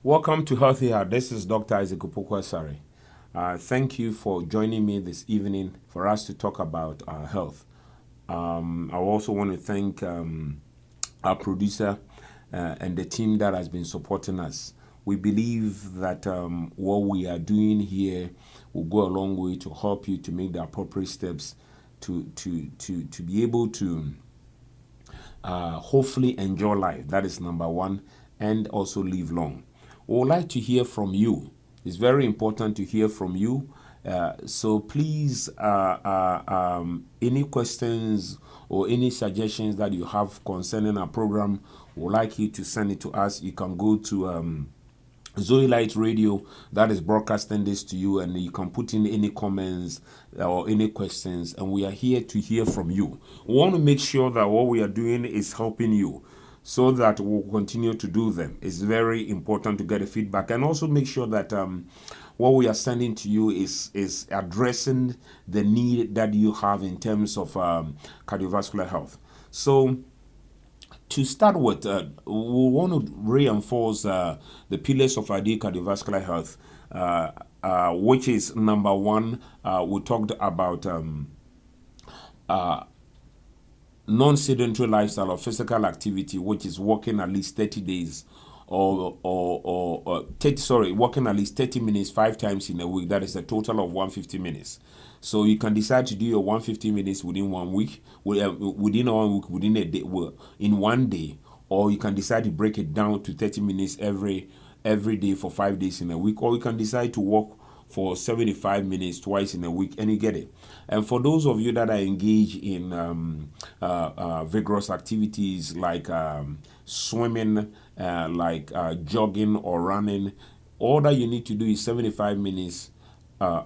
Welcome to Healthy Heart. This is Dr. Isaac Opoku-Asare. Thank you for joining me this evening for us to talk about health. I also want to thank our producer and the team that has been supporting us. We believe that what we are doing here will go a long way to help you to make the appropriate steps to be able to hopefully enjoy life. That is number one, and also live long. We would like to hear from you. It's very important to hear from you. So please, any questions or any suggestions that you have concerning our program, we would like you to send it to us. You can go to Zoe Light Radio that is broadcasting this to you, and you can put in any comments or any questions, and we are here to hear from you. We want to make sure that what we are doing is helping you, so that we'll continue to do them. It's very important to get a feedback and also make sure that what we are sending to you is addressing the need that you have in terms of cardiovascular health. So to start with, we want to reinforce the pillars of ideal cardiovascular health, which is number one. We talked about non-sedentary lifestyle or physical activity, which is walking at least 30 days working at least 30 minutes 5 times in a week. That is a total of 150 minutes. So you can decide to do your 150 minutes within 1 week, within 1 week, within a day, in 1 day, or you can decide to break it down to 30 minutes every day for 5 days in a week, or you can decide to walk for 75 minutes twice in a week, and you get it. And for those of you that are engaged in vigorous activities like swimming, like jogging or running, all that you need to do is 75 minutes of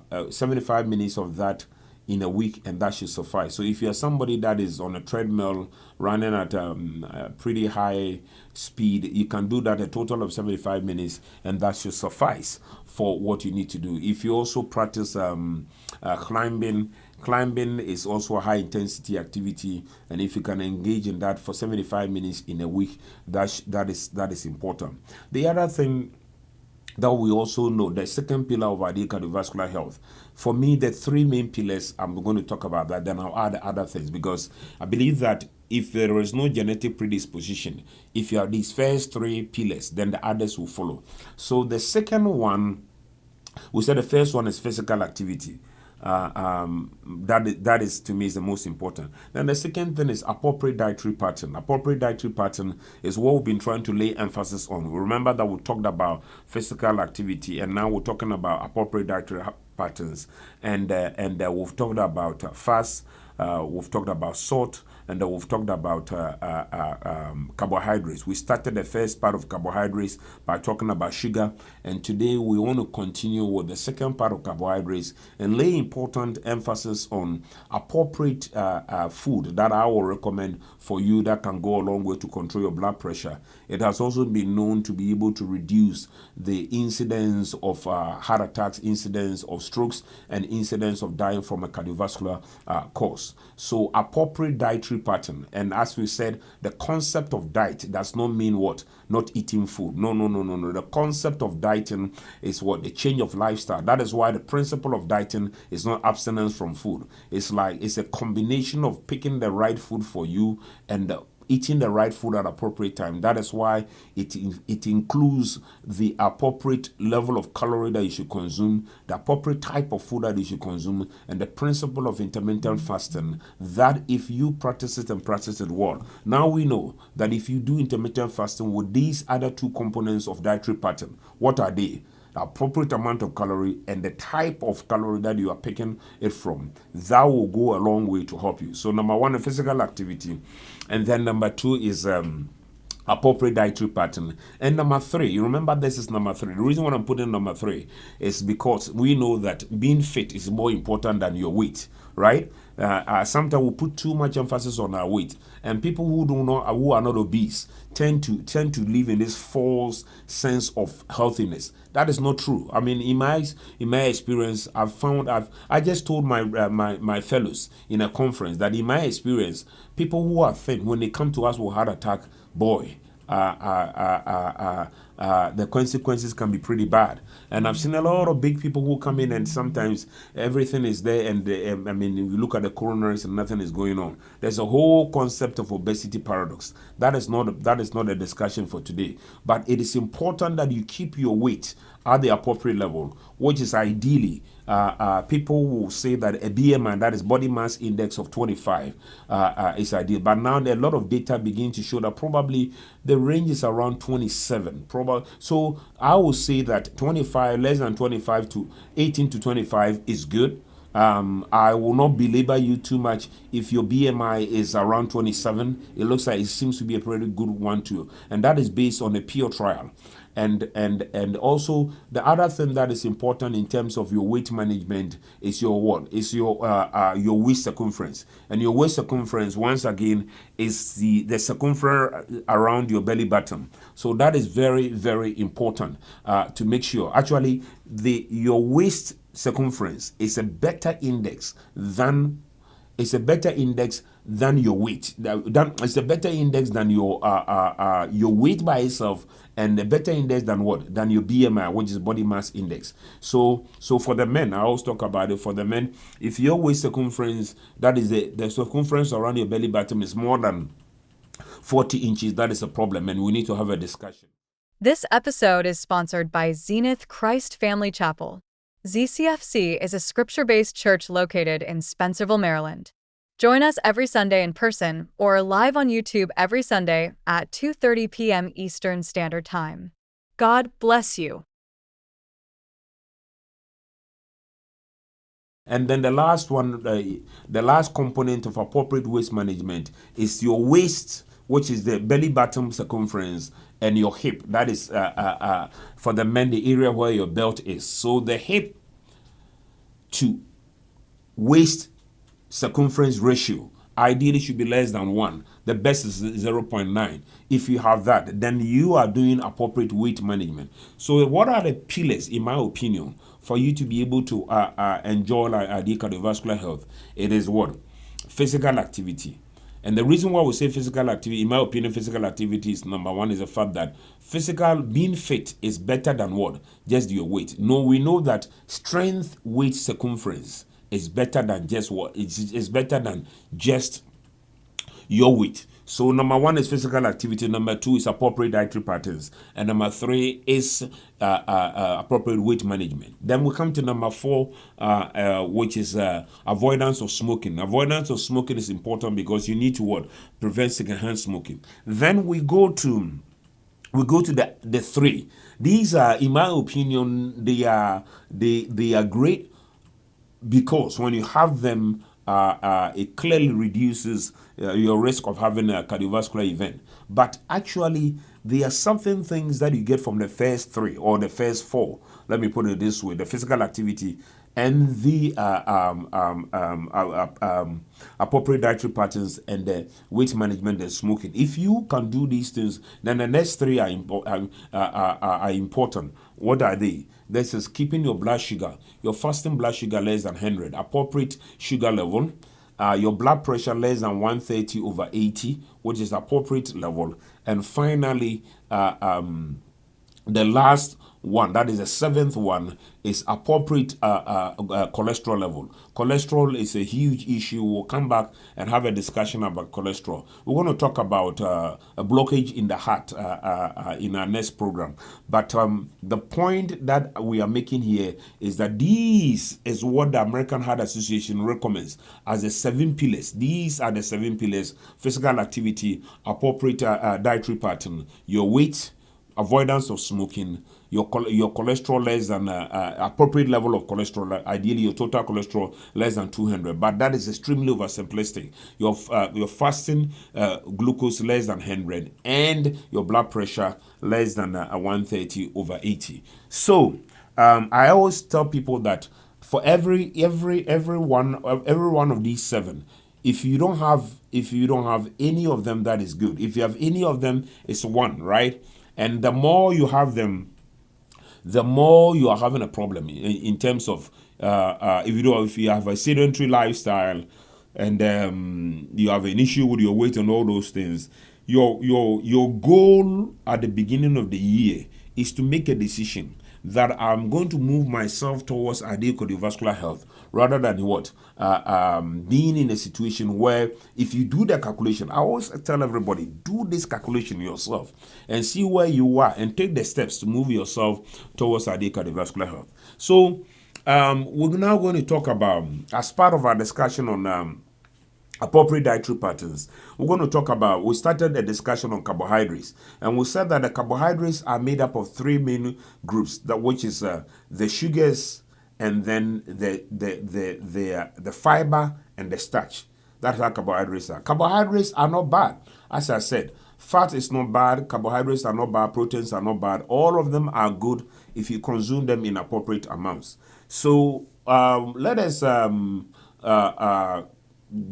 that in a week, and that should suffice. So if you're somebody that is on a treadmill running at a pretty high speed, you can do that a total of 75 minutes, and that should suffice for what you need to do. If you also practice climbing is also a high intensity activity, and if you can engage in that for 75 minutes in a week, that is important. The other thing that we also know, the second pillar of ideal cardiovascular health. For me, the three main pillars, I'm going to talk about that, then I'll add other things, because I believe that if there is no genetic predisposition, if you have these first three pillars, then the others will follow. So the second one, we said the first one is physical activity. That is to me is the most important. Then the second thing is appropriate dietary pattern. Appropriate dietary pattern is what we've been trying to lay emphasis on. Remember that we talked about physical activity, and now we're talking about appropriate dietary patterns. And we've talked about fast. We've talked about salt, and we've talked about carbohydrates. We started the first part of carbohydrates by talking about sugar, and today we want to continue with the second part of carbohydrates and lay important emphasis on appropriate food that I will recommend for you that can go a long way to control your blood pressure. It has also been known to be able to reduce the incidence of heart attacks, incidence of strokes, and incidence of dying from a cardiovascular cause. So appropriate dietary pattern, and as we said, the concept of diet does not mean what? Not eating food. No. The concept of dieting is what? The change of lifestyle. That is why the principle of dieting is not abstinence from food. It's a combination of picking the right food for you and eating the right food at appropriate time. That is why it includes the appropriate level of calorie that you should consume, the appropriate type of food that you should consume, and the principle of intermittent fasting, that if you practice it and practice it well. Now we know that if you do intermittent fasting with these other two components of dietary pattern, what are they? The appropriate amount of calorie and the type of calorie that you are picking it from, that will go a long way to help you. So number one, physical activity, and then number two is appropriate dietary pattern, and number three, you remember this is number three. The reason why I'm putting number three is because we know that being fit is more important than your weight, right? Sometimes we put too much emphasis on our weight, and people who are not obese tend to live in this false sense of healthiness. That is not true. I mean, in my experience, I just told my fellows in a conference that in my experience, people who are thin, when they come to us with heart attack, boy, the consequences can be pretty bad. And I've seen a lot of big people who come in and sometimes everything is there, and I mean, if you look at the coronaries and nothing is going on. There's a whole concept of obesity paradox. That is not a discussion for today. But it is important that you keep your weight at the appropriate level, which is ideally, people will say that a BMI, that is body mass index of 25, is ideal. But now a lot of data begin to show that probably the range is around 27. So I will say that 25, less than 25 to 18 to 25 is good. I will not belabor you too much. If your BMI is around 27, it looks like it seems to be a pretty good one too, and that is based on a pure trial. And also the other thing that is important in terms of your weight management is your what? Is your waist circumference. And your waist circumference, once again, is the circumference around your belly button. So that is very, very important to make sure. Actually, your waist circumference is a better index than your weight. It's a better index than your weight by itself, and a better index than what? Than your BMI, which is body mass index. So for the men, I always talk about it. For the men, if your waist circumference, that is the circumference around your belly button, is more than 40 inches, that is a problem, and we need to have a discussion. This episode is sponsored by Zenith Christ Family Chapel. ZCFC is a scripture-based church located in Spencerville, Maryland. Join us every Sunday in person or live on YouTube every Sunday at 2:30 p.m. Eastern Standard Time. God bless you. And then the last one, the last component of appropriate waist management is your waist, which is the belly button circumference, and your hip. That is, for the men, the area where your belt is. So the hip to waist circumference ratio ideally should be less than 1. The best is 0.9. If you have that, then you are doing appropriate weight management. So what are the pillars, in my opinion, for you to be able to enjoy ideal cardiovascular health? It is what? Physical activity. And the reason why we say physical activity, in my opinion, physical activity is number one, is the fact that being fit is better than what? Just your weight. No, we know that strength weight circumference is better than just what? It's better than just your weight. So number one is physical activity. Number two is appropriate dietary patterns. And number three is appropriate weight management. Then we come to number four, which is avoidance of smoking. Avoidance of smoking is important because you need to what? Prevent secondhand smoking. Then we go to the three. These are, in my opinion, they are great because when you have them, it clearly reduces your risk of having a cardiovascular event. But actually, there are certain things that you get from the first three or the first four. Let me put it this way: the physical activity and the appropriate dietary patterns and the weight management and smoking. If you can do these things, then the next three are important. What are they? This is keeping your blood sugar, your fasting blood sugar less than 100, appropriate sugar level, your blood pressure less than 130/80, which is appropriate level, and finally, the last one, that is the seventh one, is appropriate cholesterol level. Cholesterol is a huge issue. We'll come back and have a discussion about cholesterol. We're going to talk about a blockage in the heart in our next program. But the point that we are making here is that these is what the American Heart Association recommends as the 7 pillars. These are the 7 pillars: physical activity, appropriate dietary pattern, your weight, avoidance of smoking, your cholesterol less than appropriate level of cholesterol, ideally your total cholesterol less than 200, but that is extremely oversimplistic. Your fasting glucose less than 100, and your blood pressure less than 130/80. So I always tell people that for every one of these 7, if you don't have any of them, that is good. If you have any of them, it's 1, right? And the more you have them, the more you are having a problem in terms of if you have a sedentary lifestyle and you have an issue with your weight and all those things. Your goal at the beginning of the year is to make a decision that I'm going to move myself towards ideal cardiovascular health rather than what? Being in a situation where if you do the calculation, I always tell everybody, do this calculation yourself and see where you are and take the steps to move yourself towards ideal cardiovascular health. So we're now going to talk about, as part of our discussion on appropriate dietary patterns, we're going to talk about, we started a discussion on carbohydrates, and we said that the carbohydrates are made up of three main groups, that which is the sugars, and then the fiber and the starch. That's how carbohydrates are. Carbohydrates are not bad. As I said, fat is not bad, carbohydrates are not bad, proteins are not bad. All of them are good if you consume them in appropriate amounts. So let us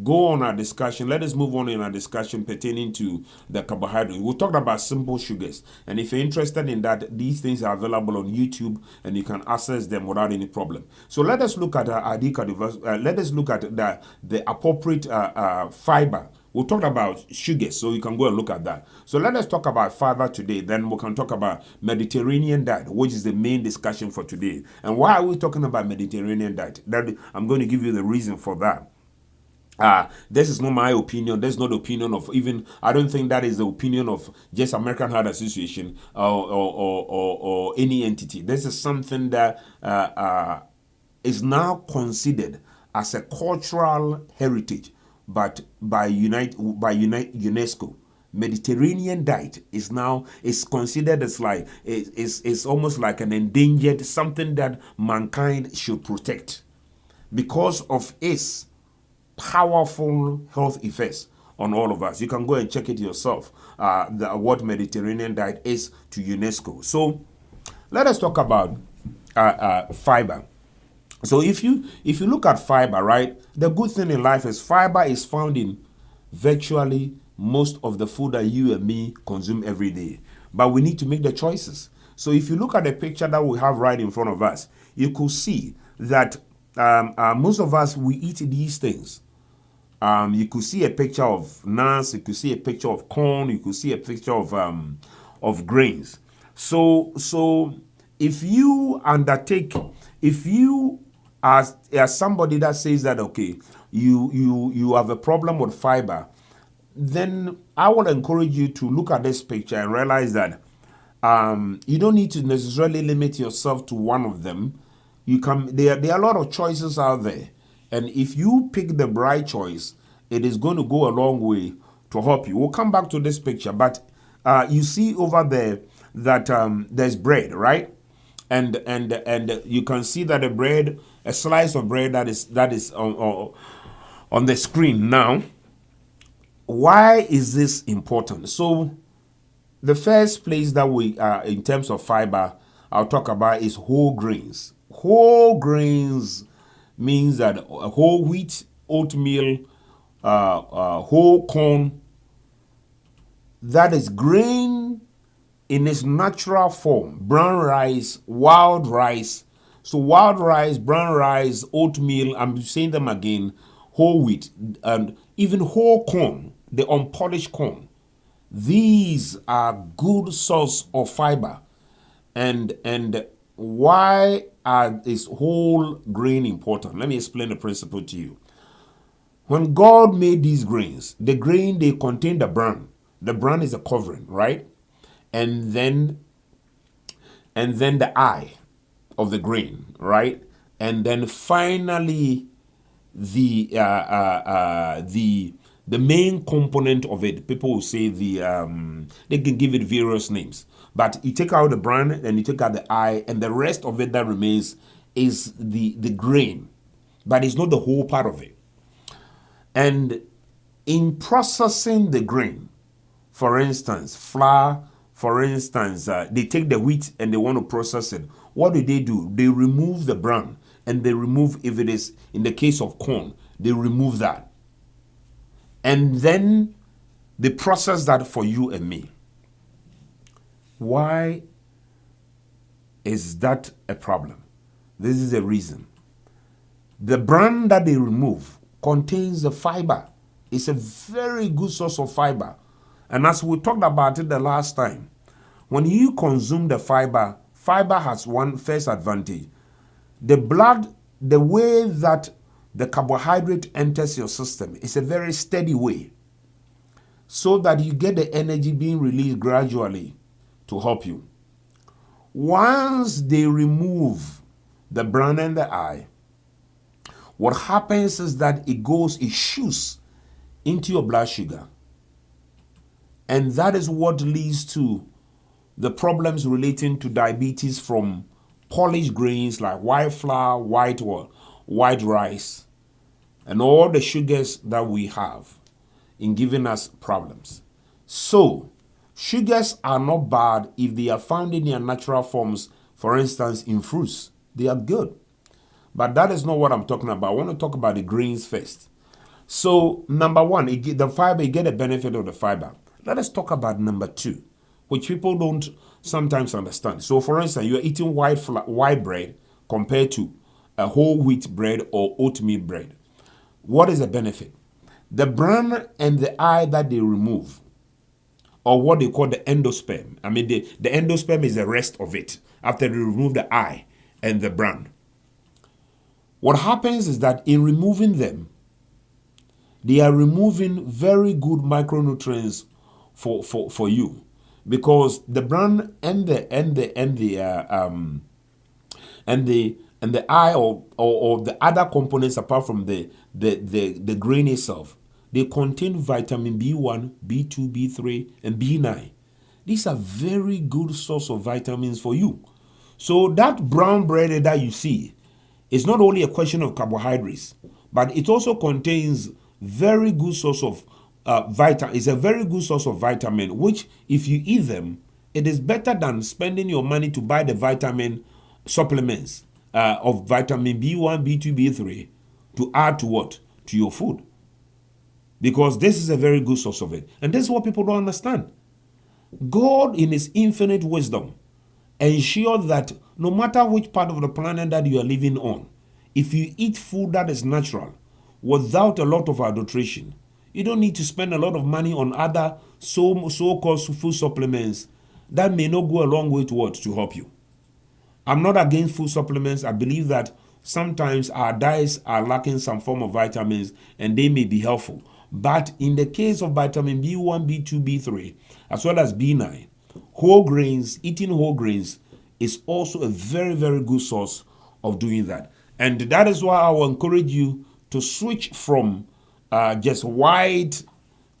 go on our discussion. Let us move on in our discussion pertaining to the carbohydrate. We talked about simple sugars, and if you're interested in that, these things are available on YouTube, and you can access them without any problem. So let us look at let us look at the appropriate fiber. We talked about sugars, so you can go and look at that. So let us talk about fiber today. Then we can talk about Mediterranean diet, which is the main discussion for today. And why are we talking about Mediterranean diet? That I'm going to give you the reason for that. This is not my opinion. That's not the opinion of even, I don't think that is the opinion of just American Heart Association or any entity. This is something that is now considered as a cultural heritage, but by UNESCO. Mediterranean diet is considered as like is almost like an endangered, something that mankind should protect because of its powerful health effects on all of us. You can go and check it yourself, what Mediterranean diet is to UNESCO. So let us talk about fiber. So if you look at fiber, right, the good thing in life is fiber is found in virtually most of the food that you and me consume every day. But we need to make the choices. So if you look at the picture that we have right in front of us, you could see that most of us, we eat these things. You could see a picture of nuts, you could see a picture of corn, you could see a picture of grains. So if you are somebody that says that, okay, you have a problem with fiber, then I would encourage you to look at this picture and realize that you don't need to necessarily limit yourself to one of them. There are a lot of choices out there, and if you pick the right choice, it is going to go a long way to help you. We'll come back to this picture, but you see over there that there's bread, right? And you can see that a slice of bread that is on the screen now. Why is this important? So the first place that we in terms of fiber I'll talk about is whole grains. Whole grains means that whole wheat, oatmeal, whole corn, that is grain in its natural form. Brown rice, wild rice. So wild rice, brown rice, oatmeal, I'm saying them again, whole wheat, and even whole corn, the unpolished corn. These are good source of fiber. And why is whole grain important? Let me explain the principle to you. When God made these grains, the grain, they contain the bran. The bran is a covering, right? And then the eye of the grain, right? And then finally the main component of it. People will say they can give it various names, but you take out the bran and you take out the eye, and the rest of it that remains is the grain, but it's not the whole part of it. And in processing the grain, for instance, flour, for instance, they take the wheat and they want to process it. What do? They remove the bran, and they remove, if it is in the case of corn, they remove that. And then they process that for you and me. Why is that a problem? This is the reason. The bran that they remove contains the fiber. It's a very good source of fiber. And as we talked about it the last time, When you consume the fiber, fiber has one first advantage. The blood, the way that the carbohydrate enters your system is a very steady way, so that you get the energy being released gradually to help you. Once they remove the bran and the eye, what happens is that it shoots into your blood sugar. And that is what leads to the problems relating to diabetes from polished grains like white flour, white rice, and all the sugars that we have in giving us problems. So, sugars are not bad if they are found in their natural forms. For instance, in fruits, they are good. But that is not what I'm talking about. I want to talk about the grains first. So, number one, the fiber, you get a benefit of the fiber. Let us talk about number two, which people don't sometimes understand. So, for instance, you're eating white bread compared to a whole wheat bread or oatmeal bread. What is the benefit? The bran and the eye that they remove, or what they call the endosperm. I mean, the endosperm is the rest of it after they remove the eye and the bran. What happens is that in removing them, they are removing very good micronutrients for you, because the bran and the eye or the other components apart from the grain itself, they contain vitamin B1, B2, B3, and B9. These are very good source of vitamins for you. So that brown bread that you see is not only a question of carbohydrates, but it also contains very good source of vitamin. It's a very good source of vitamin, which if you eat them, it is better than spending your money to buy the vitamin supplements of vitamin B1, B2, B3 to add to what? To your food. Because this is a very good source of it. And this is what people don't understand. God, in his infinite wisdom, ensures that no matter which part of the planet that you are living on, if you eat food that is natural, without a lot of adulteration, you don't need to spend a lot of money on other so-called food supplements that may not go a long way towards to help you. I'm not against food supplements. I believe that sometimes our diets are lacking some form of vitamins and they may be helpful. But in the case of vitamin B1, B2, B3, as well as B9, eating whole grains is also a very, very good source of doing that. And that is why I will encourage you to switch from just white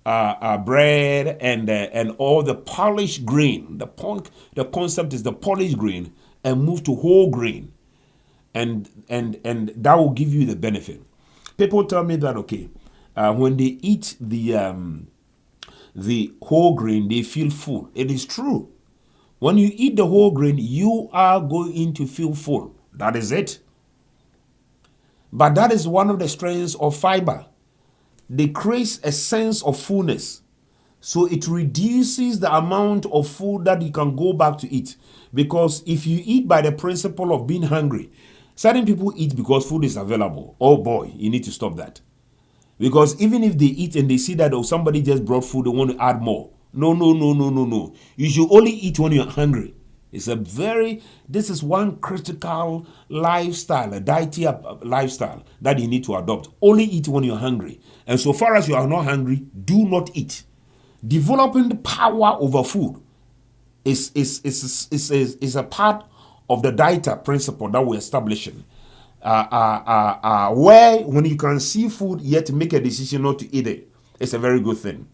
bread and all the polished grain. The concept is the polished grain, and move to whole grain, and that will give you the benefit. People tell me that when they eat the whole grain, they feel full. It is true. When you eat the whole grain, you are going to feel full. That is it. But that is one of the strengths of fiber. They create a sense of fullness. So it reduces the amount of food that you can go back to eat. Because if you eat by the principle of being hungry, certain people eat because food is available. Oh boy, you need to stop that. Because even if they eat and they see that somebody just brought food, they want to add more. No. You should only eat when you're hungry. This is one critical lifestyle, a dietary lifestyle that you need to adopt. Only eat when you're hungry. And so far as you are not hungry, do not eat. Developing the power over food is a part of the dietary principle that we're establishing. Where when you can see food yet make a decision not to eat it, it's a very good thing.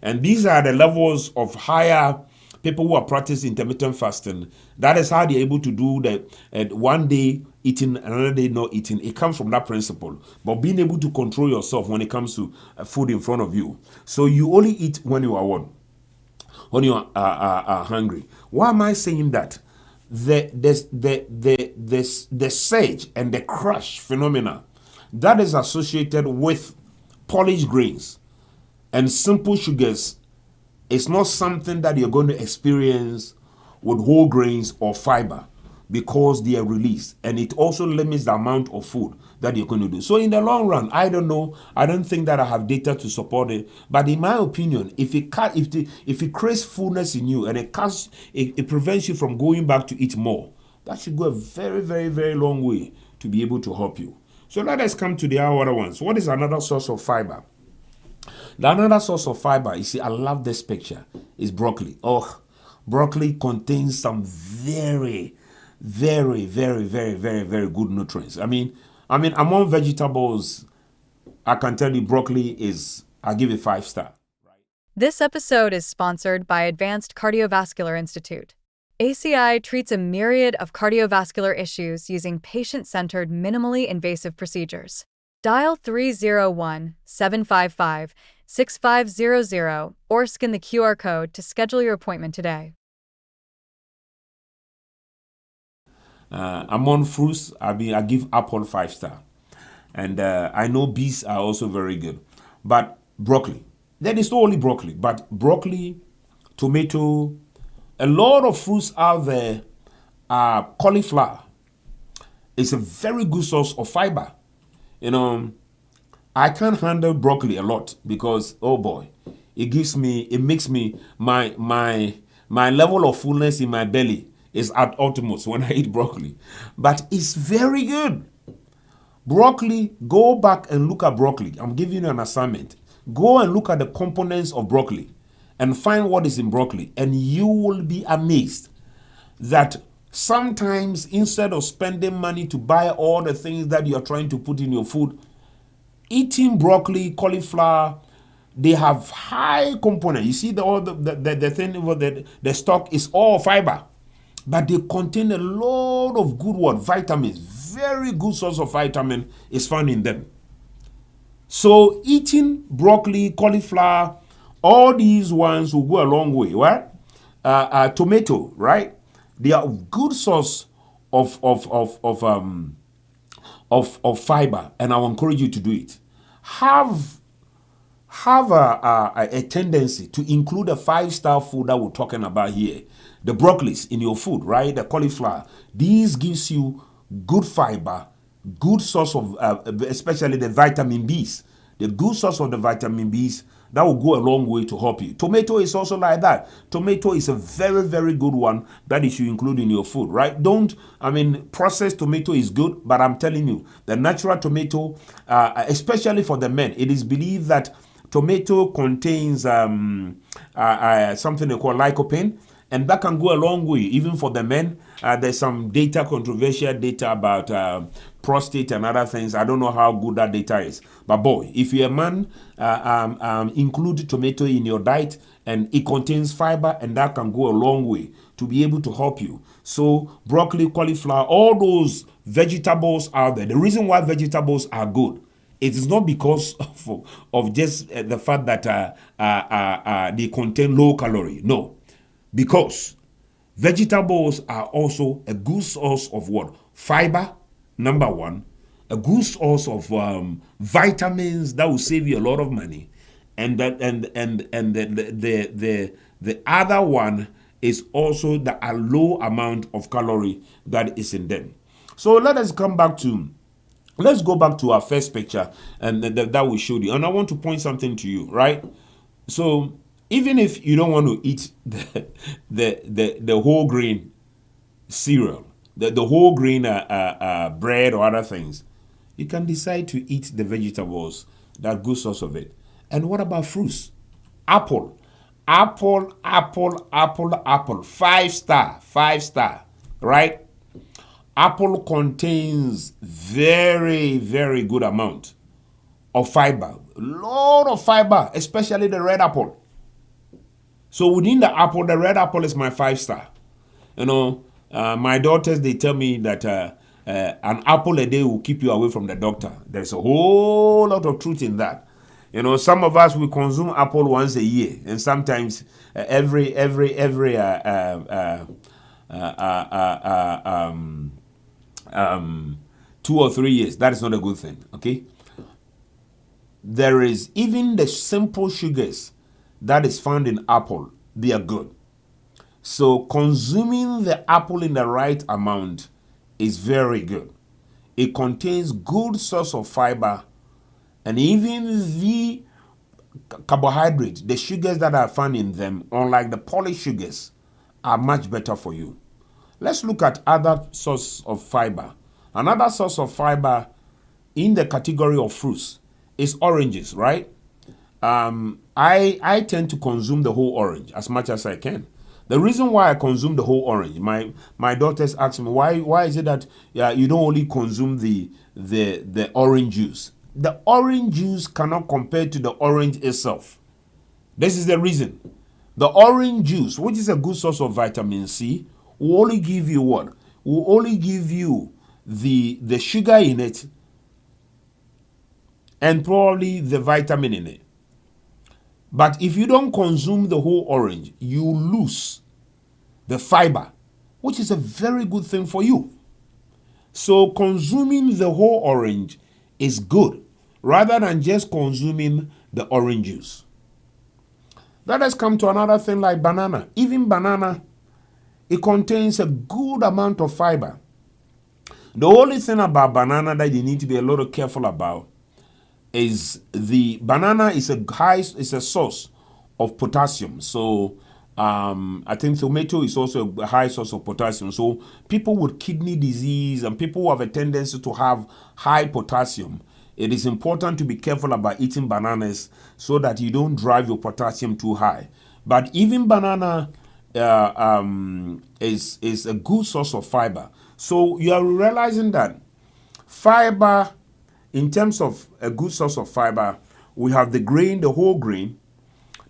And these are the levels of higher people who are practicing intermittent fasting. That is how they're able to do that. One day eating, another day not eating. It comes from that principle. But being able to control yourself when it comes to food in front of you. So you only eat when you are what? When you are hungry. Why am I saying that? The surge and the crash phenomena that is associated with polished grains and simple sugars is not something that you're going to experience with whole grains or fiber, because they are released, and it also limits the amount of food that you're going to do. So in the long run, I don't know. I don't think that I have data to support it. But in my opinion, if it creates fullness in you and it prevents you from going back to eat more, that should go a very, very, very long way to be able to help you. So let us come to the other ones. What is another source of fiber? The another source of fiber, you see, I love this picture, is broccoli. Oh, broccoli contains some very, very, very, very, very, very good nutrients. I mean, among vegetables, I can tell you broccoli is, I give it 5 star. This episode is sponsored by Advanced Cardiovascular Institute. ACI treats a myriad of cardiovascular issues using patient-centered, minimally invasive procedures. Dial 301-755-6500 or scan the QR code to schedule your appointment today. Among fruits, I give apple 5 star. And I know beets are also very good. But broccoli, then it's not only broccoli, but broccoli, tomato, a lot of fruits out there. Cauliflower is a very good source of fiber. I can't handle broccoli a lot because, oh boy, it makes me, my level of fullness in my belly is at utmost when I eat broccoli. But it's very good. Broccoli, go back and look at broccoli. I'm giving you an assignment. Go and look at the components of broccoli and find what is in broccoli, and you will be amazed that sometimes instead of spending money to buy all the things that you're trying to put in your food, eating broccoli, cauliflower, they have high component. You see the thing over the stock is all fiber, but they contain a lot of good vitamins. Very good source of vitamin is found in them. So eating broccoli, cauliflower, all these ones will go a long way, right? Tomato, right? They are good source of fiber, and I will encourage you to do it. Have a tendency to include a 5-star food that we're talking about here. The broccolis in your food, right? The cauliflower. These gives you good fiber, good source of, especially the vitamin Bs. The good source of the vitamin Bs, that will go a long way to help you. Tomato is also like that. Tomato is a very, very good one that you should include in your food, right? Processed tomato is good, but I'm telling you, the natural tomato, especially for the men, it is believed that tomato contains something they call lycopene, and that can go a long way, even for the men. There's some controversial data about prostate and other things. I don't know how good that data is. But boy, if you're a man, include tomato in your diet, and it contains fiber, and that can go a long way to be able to help you. So broccoli, cauliflower, all those vegetables out there. The reason why vegetables are good, it is not because of just the fact that they contain low calorie. No. Because vegetables are also a good source of what? Fiber, number one. A good source of vitamins that will save you a lot of money. And that the other one is also the low amount of calorie that is in them. So let's go back to our first picture and that we showed you. And I want to point something to you, right? So even if you don't want to eat the whole grain cereal, the whole grain bread or other things, you can decide to eat the vegetables, that good source of it. And what about fruits? Apple. 5-star, right? Apple contains very, very good amount of fiber. Lot of fiber, especially the red apple. So within the apple, the red apple is my 5-star. My daughters, they tell me that an apple a day will keep you away from the doctor. There's a whole lot of truth in that. Some of us, we consume apple once a year, and sometimes every 2 or 3 years. That is not a good thing, okay? There is even the simple sugars that is found in apple. They are good. So consuming the apple in the right amount is very good. It contains good source of fiber, and even the carbohydrates, the sugars that are found in them, unlike the polished sugars, are much better for you. Let's look at other source of fiber. Another source of fiber in the category of fruits is oranges, right? I tend to consume the whole orange as much as I can. The reason why I consume the whole orange, my daughters ask me why is it that you don't only consume the orange juice. The orange juice cannot compare to the orange itself. This is the reason. The orange juice, which is a good source of vitamin C, will only give you what? Will only give you the sugar in it and probably the vitamin in it. But if you don't consume the whole orange, you lose the fiber, which is a very good thing for you. So consuming the whole orange is good rather than just consuming the orange juice. Let us come to another thing like banana. Even banana, it contains a good amount of fiber. The only thing about banana that you need to be a little careful about is the banana is a source of potassium. So I think tomato is also a high source of potassium. So people with kidney disease and people who have a tendency to have high potassium, it is important to be careful about eating bananas so that you don't drive your potassium too high. But even banana is a good source of fiber. So you are realizing that fiber, in terms of a good source of fiber, we have the grain, the whole grain.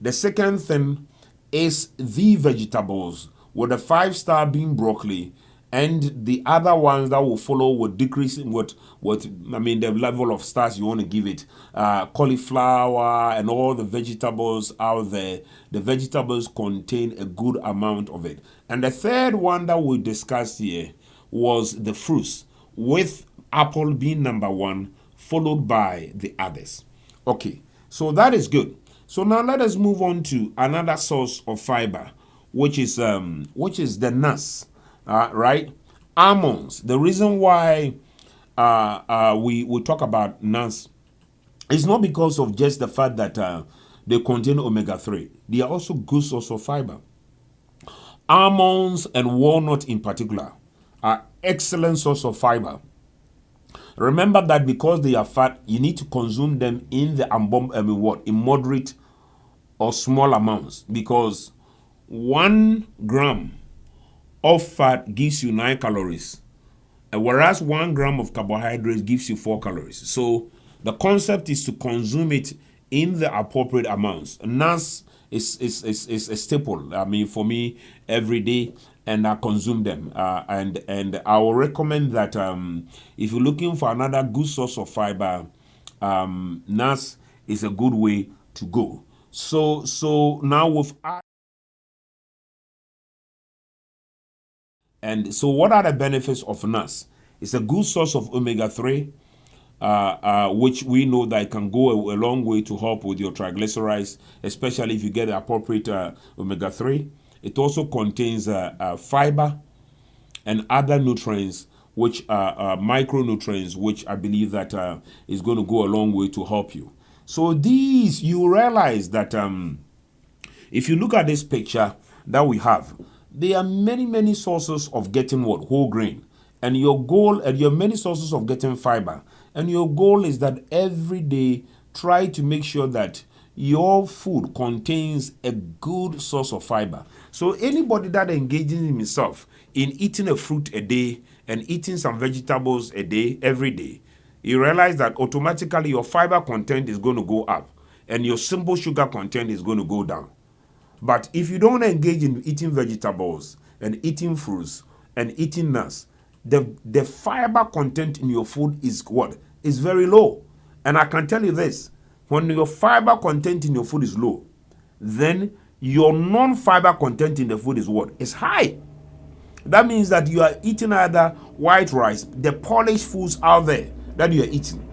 The second thing is the vegetables, with the 5-star being broccoli, and the other ones that will follow with decreasing what the level of stars you want to give it. Cauliflower and all the vegetables out there. The vegetables contain a good amount of it. And the third one that we discussed here was the fruits, with apple being number one, followed by the others. Okay, so that is good. So now let us move on to another source of fiber, which is the nuts, right? Almonds. The reason why we talk about nuts is not because of just the fact that they contain omega-3. They are also good source of fiber. Almonds and walnut in particular are excellent source of fiber. Remember that because they are fat, you need to consume them in in moderate or small amounts, because 1 gram of fat gives you 9 calories, whereas 1 gram of carbohydrates gives you 4 calories. So the concept is to consume it in the appropriate amounts. Nuts is a staple. I mean, for me, every day, and I consume them. And I will recommend that if you're looking for another good source of fiber, nuts is a good way to go. So now so what are the benefits of nuts? It's a good source of omega-3, which we know that it can go a long way to help with your triglycerides, especially if you get the appropriate omega-3. It also contains fiber and other nutrients, which are micronutrients, which I believe that is going to go a long way to help you. So these, you realize that if you look at this picture that we have, there are many sources of getting what? Whole grain. And your goal, and your many sources of getting fiber. And your goal is that every day, try to make sure that your food contains a good source of fiber. So anybody that engages himself in eating a fruit a day and eating some vegetables a day, every day, you realize that automatically your fiber content is going to go up and your simple sugar content is going to go down. But if you don't engage in eating vegetables and eating fruits and eating nuts, the fiber content in your food is what? Is very low. And I can tell you this, when your fiber content in your food is low, then your non-fiber content in the food is what? Is high. That means that you are eating either white rice, the polished foods out there that you are eating.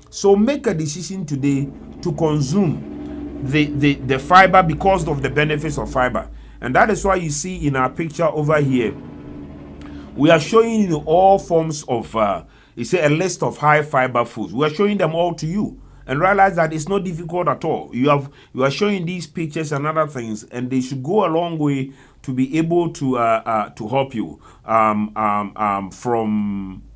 So make a decision today to consume the fiber because of the benefits of fiber. And that is why you see in our picture over here, we are showing you all forms of, it's a list of high fiber foods. We are showing them all to you. And realize that it's not difficult at all. You are showing these pictures and other things, and they should go a long way to be able to help you.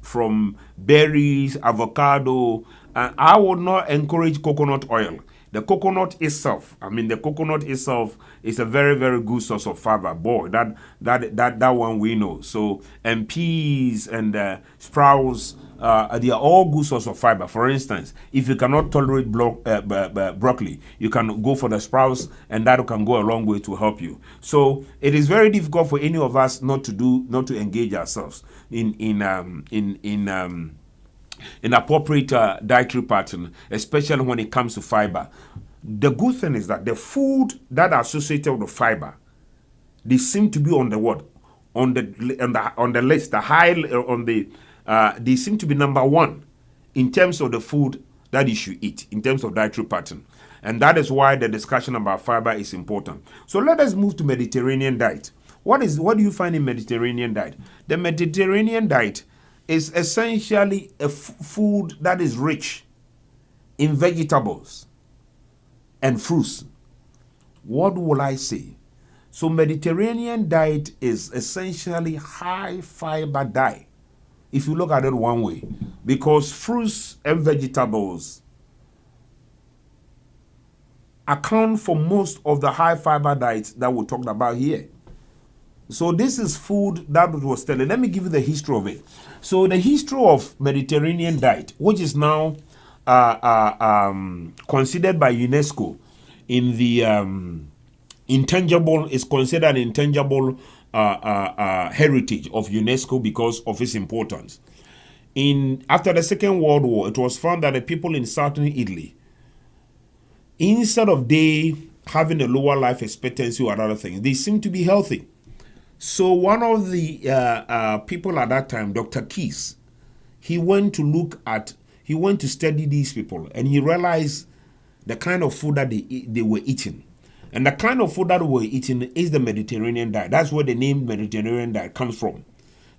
From berries, avocado. I would not encourage coconut oil. The coconut itself is a very, very good source of fiber. Boy, that one we know. So, and peas and sprouts, they are all good source of fiber. For instance, if you cannot tolerate broccoli, you can go for the sprouts, and that can go a long way to help you. So it is very difficult for any of us not to engage ourselves in appropriate dietary pattern, especially when it comes to fiber. The good thing is that the food that are associated with fiber, they seem to be on the what? On the list, the high on the they seem to be number one in terms of the food that you should eat, in terms of dietary pattern. And that is why the discussion about fiber is important. So let us move to Mediterranean diet. What do you find in Mediterranean diet? The Mediterranean diet is essentially a food that is rich in vegetables and fruits. What will I say? So Mediterranean diet is essentially high fiber diet, if you look at it one way, because fruits and vegetables account for most of the high fiber diets that we talked about here. So this is food that was telling. Let me give you the history of it. So the history of Mediterranean diet, which is now considered by UNESCO in the intangible, is considered intangible heritage of UNESCO because of its importance. After the Second World War, it was found that the people in southern Italy, instead of they having a lower life expectancy or other things, they seem to be healthy. So one of the people at that time, Dr. Keys, he went to study these people, and he realized the kind of food that they were eating. And the kind of food that they were eating is the Mediterranean diet. That's where the name Mediterranean diet comes from.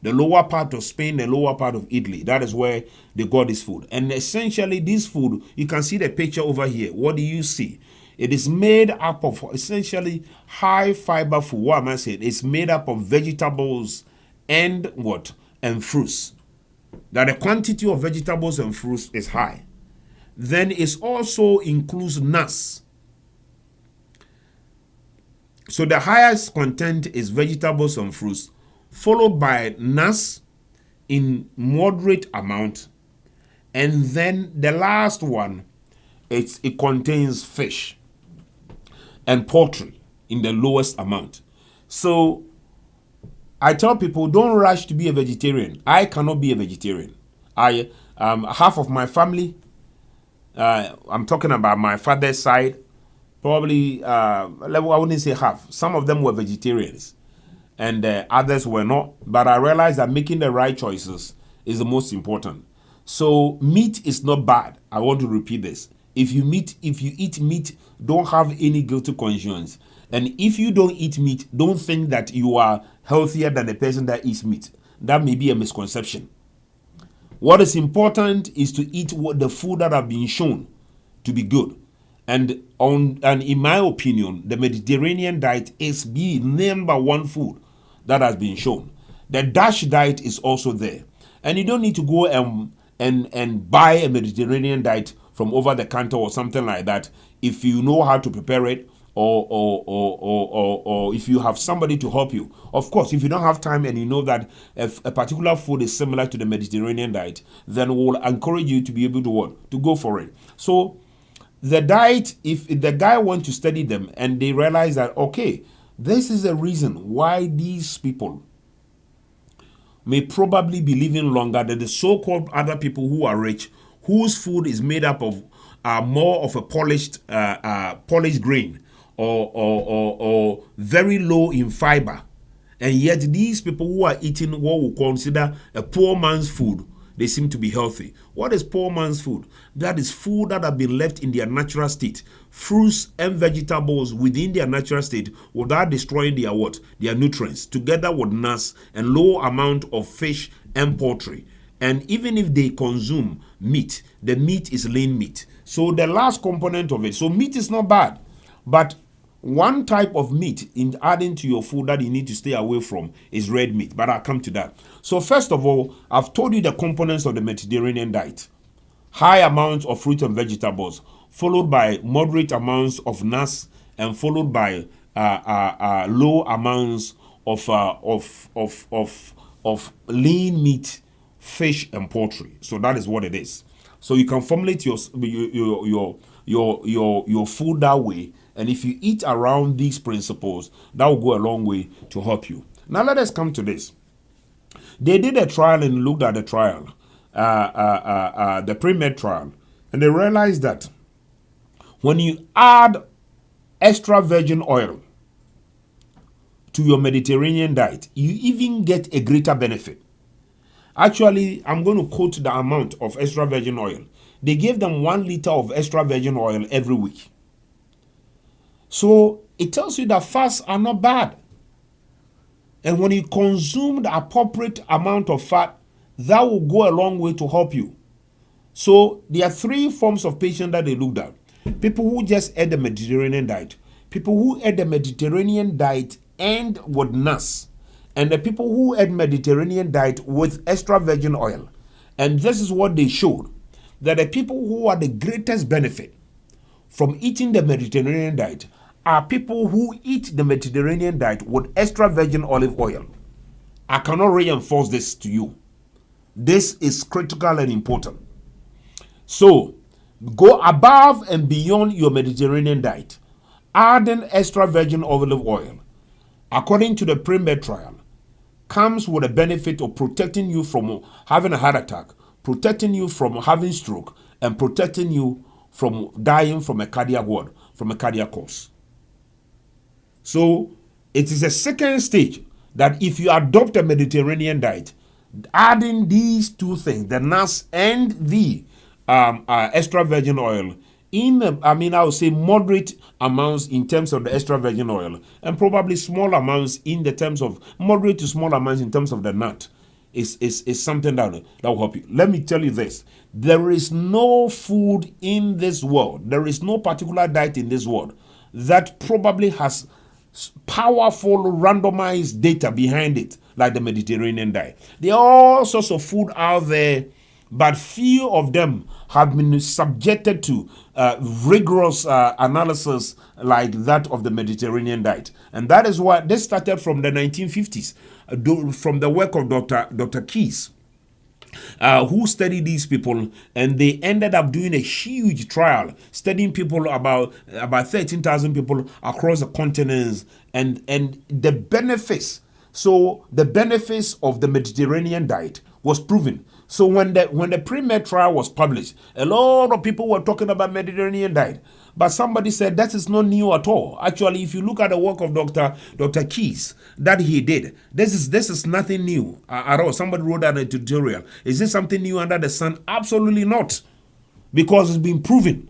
The lower part of Spain, the lower part of Italy, that is where they got this food. And essentially this food, you can see the picture over here. What do you see? It is made up of essentially high fiber food. What am I saying? It's made up of vegetables and what? And fruits. That the quantity of vegetables and fruits is high. Then it also includes nuts. So the highest content is vegetables and fruits, followed by nuts in moderate amount. And then the last one, it contains fish and poultry in the lowest amount. So I tell people, don't rush to be a vegetarian. I cannot be a vegetarian. Half of my family, I'm talking about my father's side, probably, I wouldn't say half. Some of them were vegetarians and others were not. But I realized that making the right choices is the most important. So meat is not bad. I want to repeat this. If you eat meat, don't have any guilty conscience. And if you don't eat meat, don't think that you are healthier than the person that eats meat. That may be a misconception. What is important is to eat the food that have been shown to be good. And in my opinion, the Mediterranean diet is the number one food that has been shown. The Dutch diet is also there. And you don't need to go and buy a Mediterranean diet from over the counter or something like that if you know how to prepare it, or if you have somebody to help you. Of course, if you don't have time and you know that a particular food is similar to the Mediterranean diet, then we'll encourage you to be able to go for it. So the diet, if the guy wants to study them and they realize that, okay, this is the reason why these people may probably be living longer than the so-called other people who are rich, whose food is made up of more of a polished grain or very low in fiber. And yet these people who are eating what we consider a poor man's food, they seem to be healthy. What is poor man's food? That is food that have been left in their natural state. Fruits and vegetables within their natural state without destroying their what? Their nutrients, together with nuts and low amount of fish and poultry. And even if they consume meat, the meat is lean meat. So the last component of it, so meat is not bad, but one type of meat in adding to your food that you need to stay away from is red meat, but I'll come to that. So first of all, I've told you the components of the Mediterranean diet. High amounts of fruit and vegetables, followed by moderate amounts of nuts, and followed by low amounts of lean meat, fish, and poultry. So that is what it is. So you can formulate your food that way, and if you eat around these principles, that will go a long way to help you. Now let us come to this. They did a trial and looked at the trial, the pre-med trial, and they realized that when you add extra virgin oil to your Mediterranean diet, you even get a greater benefit. Actually, I'm going to quote the amount of extra virgin oil. They gave them 1 liter of extra virgin oil every week. So it tells you that fasts are not bad. And when you consume the appropriate amount of fat, that will go a long way to help you. So there are 3 forms of patients that they looked at. People who just ate the Mediterranean diet, people who ate the Mediterranean diet and with nuts, and the people who ate Mediterranean diet with extra virgin oil. And this is what they showed, that the people who are the greatest benefit from eating the Mediterranean diet are people who eat the Mediterranean diet with extra virgin olive oil. I cannot reinforce this to you. This is critical and important. So, go above and beyond your Mediterranean diet. Adding extra virgin olive oil, according to the pre-med trial, comes with a benefit of protecting you from having a heart attack, protecting you from having stroke, and protecting you from dying from a cardiac ward, from a cardiac cause. So it is a second stage that if you adopt a Mediterranean diet, adding these 2 things, the nuts and the extra virgin oil, I would say moderate amounts in terms of the extra virgin oil, and probably small amounts in the terms of moderate to small amounts in terms of the nut, is something that will help you. Let me tell you this: there is no food in this world, there is no particular diet in this world that probably has powerful randomized data behind it like the Mediterranean diet. There are all sorts of food out there, but few of them have been subjected to rigorous analysis like that of the Mediterranean diet. And that is why this started from the 1950s, from the work of Dr. Keyes, who studied these people, and they ended up doing a huge trial, studying people about 13,000 people across the continents, and the benefits. So the benefits of the Mediterranean diet was proven. So when the pre-med trial was published, a lot of people were talking about Mediterranean diet. But somebody said that is not new at all. Actually, if you look at the work of Dr. Keyes that he did, this is nothing new at all. Somebody wrote that in a tutorial. Is this something new under the sun? Absolutely not. Because it's been proven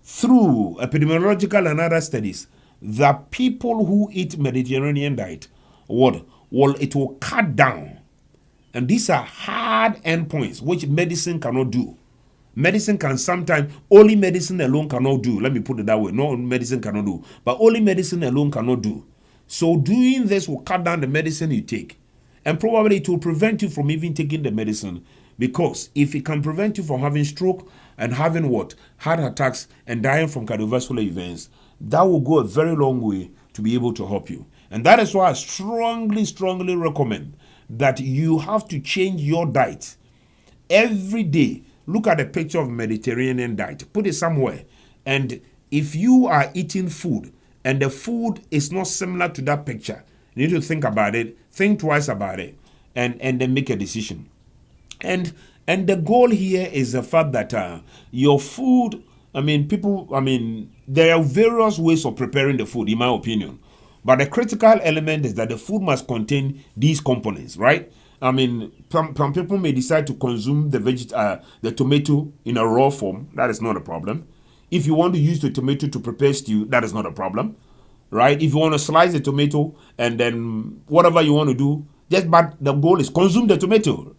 through epidemiological and other studies that people who eat Mediterranean diet, it will cut down. And these are hard endpoints which medicine cannot do. Medicine can sometimes, only medicine alone cannot do. Let me put it that way. No medicine cannot do. But only medicine alone cannot do. So doing this will cut down the medicine you take. And probably it will prevent you from even taking the medicine. Because if it can prevent you from having stroke and having heart attacks and dying from cardiovascular events, that will go a very long way to be able to help you. And that is why I strongly, strongly recommend that you have to change your diet every day. Look at a picture of Mediterranean diet, put it somewhere, and if you are eating food and the food is not similar to that picture, you need to think about it, think twice about it, and then make a decision. And the goal here is the fact that your food, there are various ways of preparing the food, in my opinion. But the critical element is that the food must contain these components, right? I mean, some people may decide to consume the tomato in a raw form. That is not a problem. If you want to use the tomato to prepare stew, that is not a problem, right? If you want to slice the tomato and then whatever you want to do, but the goal is consume the tomato.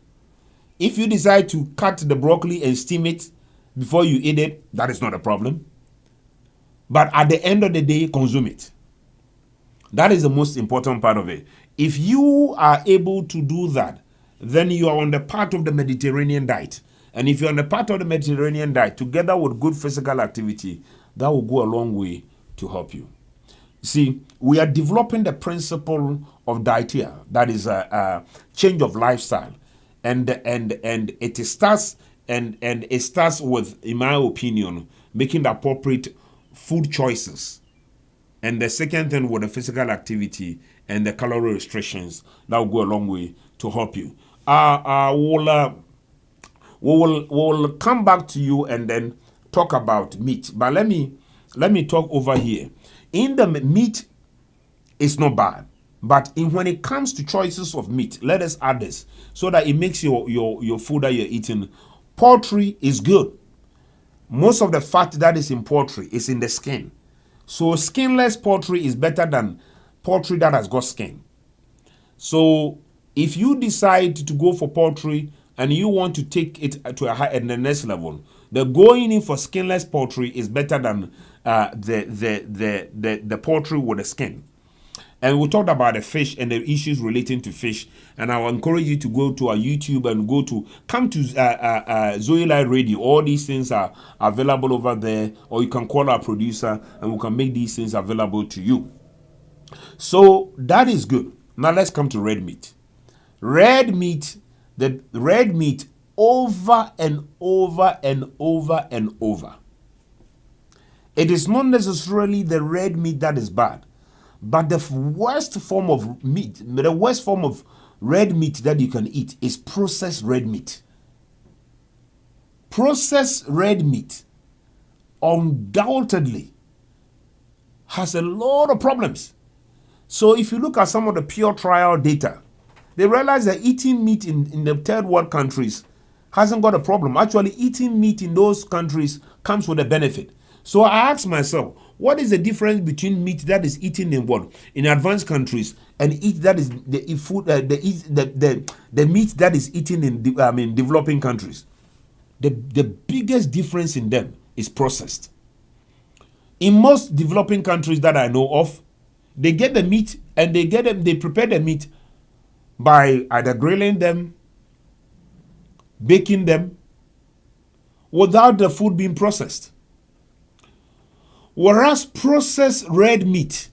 If you decide to cut the broccoli and steam it before you eat it, that is not a problem. But at the end of the day, consume it. That is the most important part of it. If you are able to do that, then you are on the path of the Mediterranean diet. And if you're on the path of the Mediterranean diet, together with good physical activity, that will go a long way to help you. See, we are developing the principle of diet here. That is a change of lifestyle. And it starts with, in my opinion, making the appropriate food choices. And the second thing with the physical activity and the calorie restrictions, that will go a long way to help you. We'll come back to you and then talk about meat. But let me talk over here. In the meat, it's not bad. But when it comes to choices of meat, let us add this so that it makes your food that you're eating. Poultry is good. Most of the fat that is in poultry is in the skin. So skinless poultry is better than poultry that has got skin. So if you decide to go for poultry and you want to take it to the next level, the going in for skinless poultry is better than the poultry with the skin. And we talked about the fish and the issues relating to fish. And I will encourage you to go to our YouTube and come to Zoe Light Radio. All these things are available over there. Or you can call our producer and we can make these things available to you. So that is good. Now let's come to red meat. The red meat over and over and over and over. It is not necessarily the red meat that is bad. But the worst form of meat, the worst form of red meat that you can eat is processed red meat. Processed red meat undoubtedly has a lot of problems. So if you look at some of the pure trial data, they realize that eating meat in the third world countries hasn't got a problem. Actually, eating meat in those countries comes with a benefit. So I asked myself, what is the difference between meat that is eaten in advanced countries and eat that is the meat that is eaten in developing countries? The biggest difference in them is processed. In most developing countries that I know of, they get the meat and they prepare the meat by either grilling them, baking them, without the food being processed. Whereas processed red meat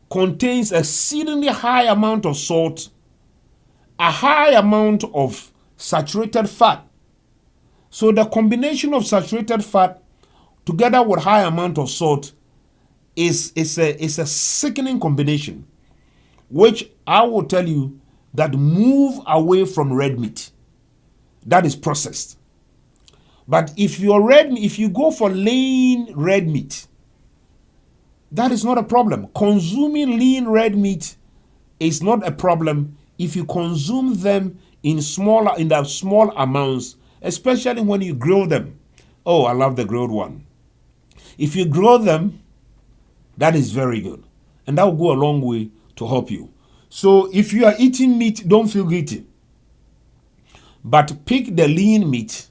contains a exceedingly high amount of salt, a high amount of saturated fat. So the combination of saturated fat together with high amount of salt is a sickening combination, which I will tell you that move away from red meat that is processed. But if you go for lean red meat, that is not a problem. Consuming lean red meat is not a problem if you consume them in the small amounts, especially when you grill them. Oh, I love the grilled one. If you grill them, that is very good. And that will go a long way to help you. So if you are eating meat, don't feel guilty. But pick the lean meat,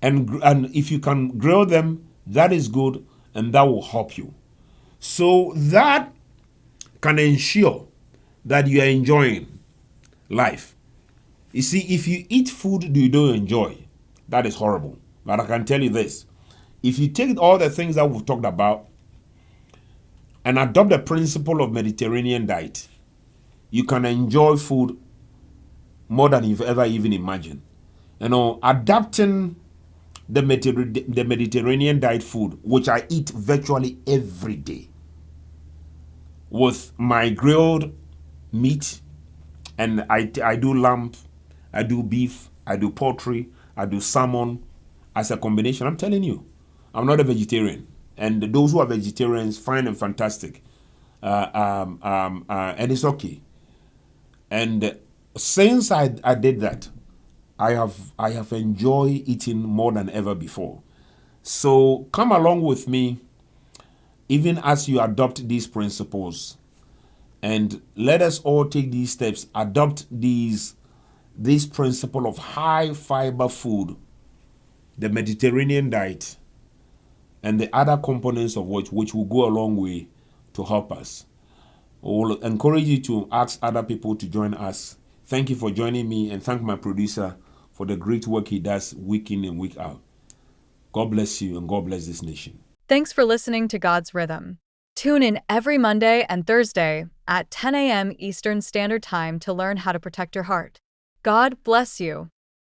and if you can grill them, that is good, and that will help you. So that can ensure that you are enjoying life. You see, if you eat food you don't enjoy, that is horrible. But I can tell you this. If you take all the things that we've talked about and adopt the principle of Mediterranean diet, you can enjoy food more than you've ever even imagined. Adapting the Mediterranean diet food, which I eat virtually every day, with my grilled meat, and I do lamb, I do beef, I do poultry, I do salmon as a combination. I'm telling you, I'm not a vegetarian, and those who are vegetarians, fine and fantastic, and it's okay. And since I did that, I have enjoyed eating more than ever before. So come along with me, even as you adopt these principles, and let us all take these steps, adopt this principle of high fiber food, the Mediterranean diet, and the other components of which will go a long way to help us. We'll encourage you to ask other people to join us. Thank you for joining me, and thank my producer for the great work he does week in and week out. God bless you, and God bless this nation. Thanks for listening to God's Rhythm. Tune in every Monday and Thursday at 10 a.m. Eastern Standard Time to learn how to protect your heart. God bless you.